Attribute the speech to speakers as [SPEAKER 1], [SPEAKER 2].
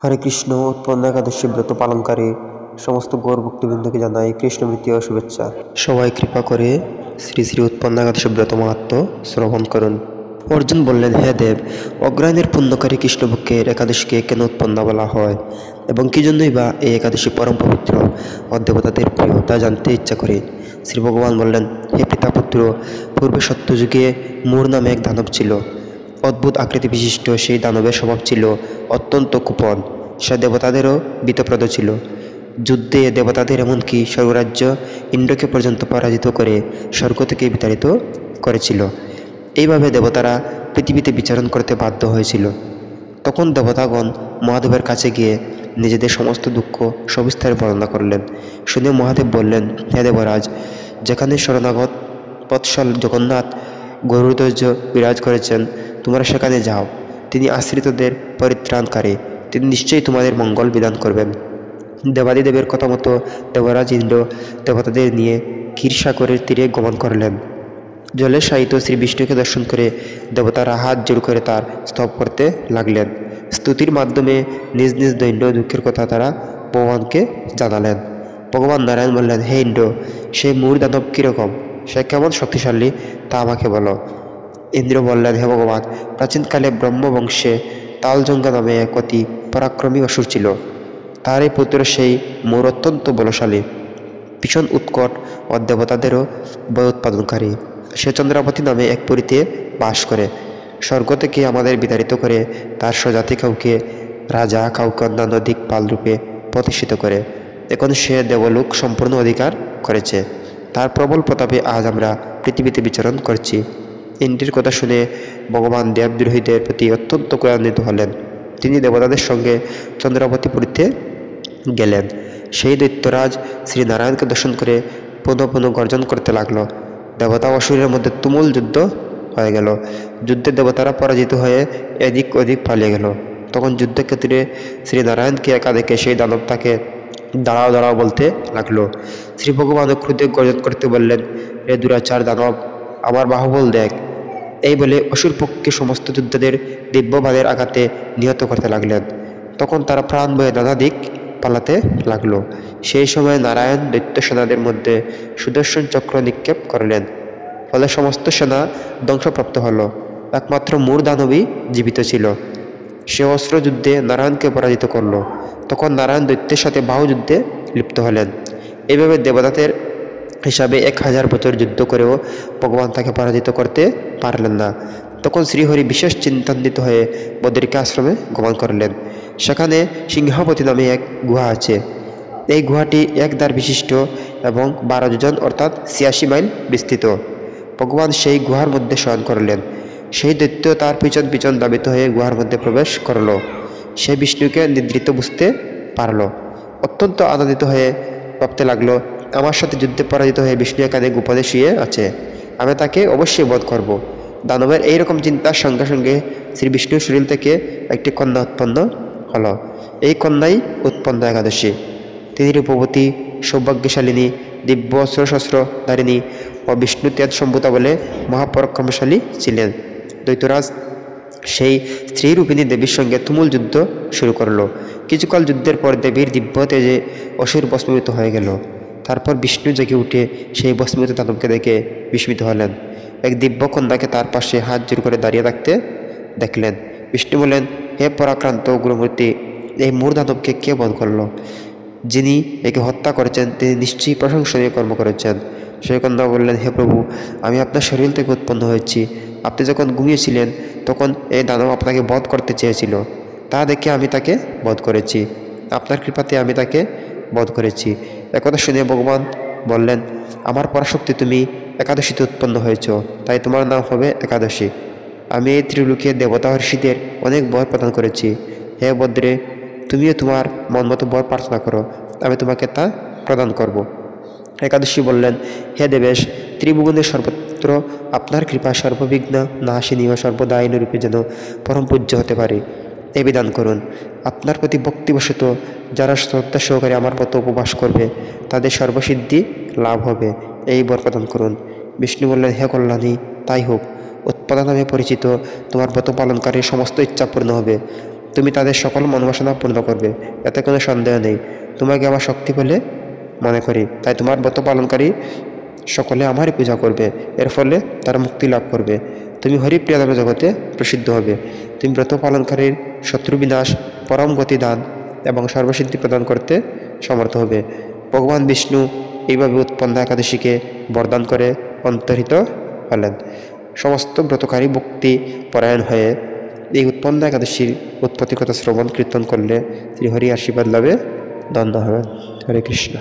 [SPEAKER 1] হরে কৃষ্ণ। উৎপন্ন একাদশী ব্রত পালনকারী সমস্ত গৌর ভক্তবৃন্দকে জানাই কৃষ্ণমৃতীয় শুভেচ্ছা। সবাই কৃপা করে শ্রী শ্রী উৎপন্ন একাদশী ব্রত মাহাত্ম্য শ্রবণ করুন। অর্জুন বললেন, হে দেব, অগ্রহায়ণের পুণ্যকারী কৃষ্ণপক্ষের একাদশীকে কেন উৎপন্ন বলা হয় এবং কি জন্যই বা এই একাদশী পরম পবিত্র ও দেবতাদের প্রিয় তা জানতে ইচ্ছা করি। শ্রী ভগবান বললেন, হে পিতাপুত্র, পূর্বে সত্যযুগে মূর নামে এক দানব ছিল। অদ্ভুত আকৃতি বিশিষ্ট সেই দানবের স্বভাব ছিল অত্যন্ত কুপন। সে দেবতাদেরও বিতপ্রদ ছিল। যুদ্ধে দেবতাদের এমনকি স্বর্গরাজ্য ইন্দ্রকে পর্যন্ত পরাজিত করে স্বর্গ থেকে বিতাড়িত করেছিল। এইভাবে দেবতারা পৃথিবীতে বিচরণ করতে বাধ্য হয়েছিল। তখন দেবতাগণ মহাদেবের কাছে গিয়ে নিজেদের সমস্ত দুঃখ সবিস্তারে বর্ণনা করলেন। শুনে মহাদেব বললেন, হে দেবরাজ, যেখানে শরণাগত বৎসল জগন্নাথ গরুধ্বজ বিরাজ করেছেন, তোমরা সেখানে যাও। তিনি আশ্রিতদের পরিত্রাণকারী, তিনি নিশ্চয়ই তোমাদের মঙ্গল বিধান করবেন। দেবাদিদেবের কথা মতো দেবরাজ ইন্দ্র দেবতাদের নিয়ে ক্ষীরসাগরের তীরে গমন করলেন। জলে শায়িত শ্রী বিষ্ণুকে দর্শন করে দেবতারা হাত জোড় করে তার স্তব করতে লাগলেন। স্তুতির মাধ্যমে নিজ নিজ দৈন্য দুঃখের কথা তারা ভগবানকে জানালেন। ভগবান নারায়ণ বললেন, হে ইন্দ্র, সেই মূর দানব কীরকম, সে কেমন শক্তিশালী তা আমাকে বলো। ইন্দ্র বললেন, হে ভগবান, প্রাচীনকালে ব্রহ্মবংশে তালজঙ্গা নামে এক অতি পরাক্রমী অসুর ছিল। তার এই পুত্র সেই মূর অত্যন্ত বলশালী, ভীষণ উৎকট ও দেবতাদেরও ভয় উৎপাদনকারী। সে চন্দ্রাবতী নামে এক পুরীতে বাস করে। স্বর্গ থেকে আমাদের বিতাড়িত করে তার স্বজাতি কাউকে রাজা, কাউকে অন্যান্য দিকপাল রূপে প্রতিষ্ঠিত করে। এখন সে দেবলোক সম্পূর্ণ অধিকার করেছে। তার প্রবল প্রতাপে আজ আমরা পৃথিবীতে বিচরণ করছি। ইন্দ্রের কথা শুনে ভগবান দেবদ্রোহীদের প্রতি অত্যন্ত ক্রয়ান্বিত হলেন। তিনি দেবতাদের সঙ্গে চন্দ্রাবতীপুরীতে গেলেন। সেই দৈত্যরাজ শ্রী নারায়ণকে দর্শন করে পুনঃ পুনঃ গর্জন করতে লাগলো। দেবতা অসুরের মধ্যে তুমুল যুদ্ধ হয়ে গেল। যুদ্ধে দেবতারা পরাজিত হয়ে এদিক ওদিক পালিয়ে গেল। তখন যুদ্ধক্ষেত্রে শ্রী নারায়ণকে একা দেখে সেই দানব তাকে দাঁড়াও দাঁড়াও বলতে লাগলো। শ্রী ভগবান ক্রোধে গর্জন করতে বললেন, রে দুরাচার দানব, আমার বাহুবল দেখ। এই বলে অসুর পক্ষে সমস্ত যোদ্ধাদের দিব্যবাদের আঘাতে নিহত করতে লাগলেন। তখন তারা প্রাণ বয়ে নানা দিক পালাতে লাগলো। সেই সময় নারায়ণ দৈত্য সেনাদের মধ্যে সুদর্শন চক্র নিক্ষেপ করলেন। ফলে সমস্ত সেনা ধ্বংসপ্রাপ্ত হলো। একমাত্র মূর দানবী জীবিত ছিল। সে অস্ত্রযুদ্ধে নারায়ণকে পরাজিত করল। তখন নারায়ণ দৈত্যের সাথে বাহুযুদ্ধে লিপ্ত হলেন। এইভাবে দেবতাদের হিসাবে 1000 বছর যুদ্ধ করেও ভগবান তাকে পরাজিত করতে পারলেন না। তখন শ্রীহরি বিশেষ চিন্তান্বিত হয়ে বদ্রিকা আশ্রমে গমন করলেন। সেখানে সিংহাবতী নামে এক গুহা আছে। এই গুহাটি এক দ্বার বিশিষ্ট এবং 12 যোজন অর্থাৎ 86 মাইল বিস্তৃত। ভগবান সেই গুহার মধ্যে শয়ন করলেন। সেই দৈত্য তার পিছন পিছন ধাবিত হয়ে গুহার মধ্যে প্রবেশ করল। সে বিষ্ণুকে নিদ্রিত বুঝতে পারল। অত্যন্ত আনন্দিত হয়ে ভাবতে লাগলো, আমার সাথে যুদ্ধে পরাজিত হয়ে বিষ্ণু এখানে গোপনে শুয়ে আছে, আমি তাকে অবশ্যই বধ করব। দানবের এইরকম চিন্তার সঙ্গে সঙ্গে শ্রী বিষ্ণুর শরীর থেকে একটি কন্যা উৎপন্ন হলো। এই কন্যাই উৎপন্ন একাদশী। তিনি রূপবতী, সৌভাগ্যশালিনী, দিব্য অস্ত্রশস্ত্র ধারিণী ও বিষ্ণু তেজ সম্ভূতা বলে মহাপরাক্রমশালী ছিলেন। দৈত্যরাজ সেই স্ত্রীরূপিণী দেবীর সঙ্গে তুমুল যুদ্ধ শুরু করলো। কিছুকাল যুদ্ধের পর দেবীর দিব্য তেজে অসুর ভস্মীভূত হয়ে গেল। তারপর বিষ্ণু জেগে উঠে সেই ভস্মীভূত দানবকে দেখে বিস্মিত হলেন। এক দিব্য কন্যাকে তার পাশে হাত জোর করে দাঁড়িয়ে থাকতে দেখলেন। বিষ্ণু বললেন, হে পরাক্রান্ত গুরুমূর্তি, এই মূর দানবকে কে বধ করল? যিনি একে হত্যা করেছেন তিনি নিশ্চয়ই প্রশংসনীয় কর্ম করেছেন। সেই কন্যা বললেন, হে প্রভু, আমি আপনার শরীর থেকে উৎপন্ন হয়েছি। আপনি যখন ঘুমিয়েছিলেন তখন এই দানব আপনাকে বধ করতে চেয়েছিল। তা দেখে আমি তাকে বধ করেছি। আপনার কৃপাতে আমি তাকে বধ করেছি। একথা শুনে ভগবান বললেন, আমার পরাশক্তি, তুমি একাদশীতে উৎপন্ন হয়েছ, তাই তোমার নাম হবে একাদশী। আমি এই ত্রিলোকে দেবতা ঋষিদের অনেক বর প্রদান করেছি। হে বদ্রে, তুমিও তোমার মন মতো বর প্রার্থনা করো, আমি তোমাকে তা প্রদান করব। একাদশী বললেন, হে দেবেশ, ত্রিভুবনের সর্বত্র আপনার কৃপা সর্ববিঘ্ন নাশিনী ও সর্বদায়িনী রূপে যেন পরম পূজ্য হতে পারে, এই বিধান করুন। আপনার প্রতি ভক্তিবশত যারা শ্রদ্ধা সহকারে আমার মতো উপবাস করবে তাদের সর্বসিদ্ধি লাভ হবে, এই বর প্রদান করুন। বিষ্ণু বললেন, হে কল্যাণী, তাই হোক। উৎপদা নামে পরিচিত তোমার ব্রত পালনকারীর সমস্ত ইচ্ছা পূর্ণ হবে। তুমি তাদের সকল মনোবাসনা পূর্ণ করবে, এতে কোনো সন্দেহ নেই। তোমাকে আমার শক্তি বলে মনে করি, তাই তোমার ব্রত পালনকারী সকলে আমারই পূজা করবে, এর ফলে তারা মুক্তি লাভ করবে। তুমি হরিপ্রিয়াতম জগতে প্রসিদ্ধ হবে। তুমি ব্রত পালনকারীর শত্রু বিনাশ, পরম গতি দান এবং সর্বসিদ্ধি প্রদান করতে সমর্থ হবে। ভগবান বিষ্ণু এইভাবে উৎপন্না একাদশীকে বরদান করে অন্তর্হিত হলেন। সমস্ত ব্রতকারী ভক্তি পরায়ণ হয়ে এই উৎপন্না একাদশীর উৎপত্তির কথা শ্রবণ কীর্তন করলে শ্রীহরি আশীর্বাদ লাভে ধন্য হবেন। হরে কৃষ্ণ।